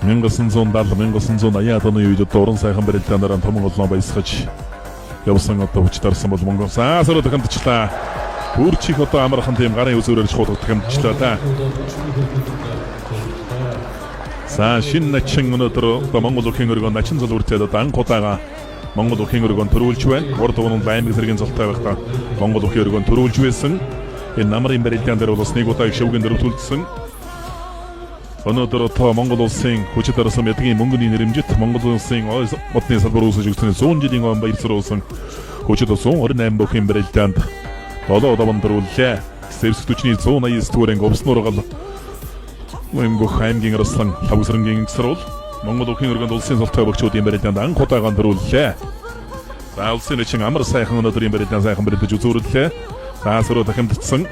1970-1980 оны үед дуран сайхан барилдаанаар том голлон баясгаж явсан одоо хүчтарсан бол Монгол саруу дахимдчлаа. Бүрч их одоо амархан тийм гарын үзүүрээр шуудах дахимдчлаа та. За шинэ начин өнөөдөр Монгол Улсын өргөн начин залууртад одоо анхудаага Монгол Улсын өргөн төрүүлж байна. Урд дугуйн баймиг зэргийн золтой байхдаа Монгол Улсын өргөн төрүүлж байсан. Энэ намрын барилдаан дээр бол бас нэг удаа шөвгөн дөрвөлдсөн. Өнөөдөр одоо Монгол Улсын хүчит арсан эдгийн мөнгөний нэрэмжит Монгол Улсын модны салбар үүсэж өгсөн 100 жилийн он баярсруулсан хүчит 128 бүхэн барилдаанд 7 удаа төрүүллээ. Сэрс төчний 189 түврэн говсноор гал Монгол хаймгийн арслан тавсрангийн гисрол Монгол Улсын өргөнд улсын золтой богчуудын барилдаанд анх удаагаар төрүүллээ. За улсын чин амар сайхан өнөөдрийн барилдаан сайхан барилдаж үзүүллээ. За сөрөө дахимдсан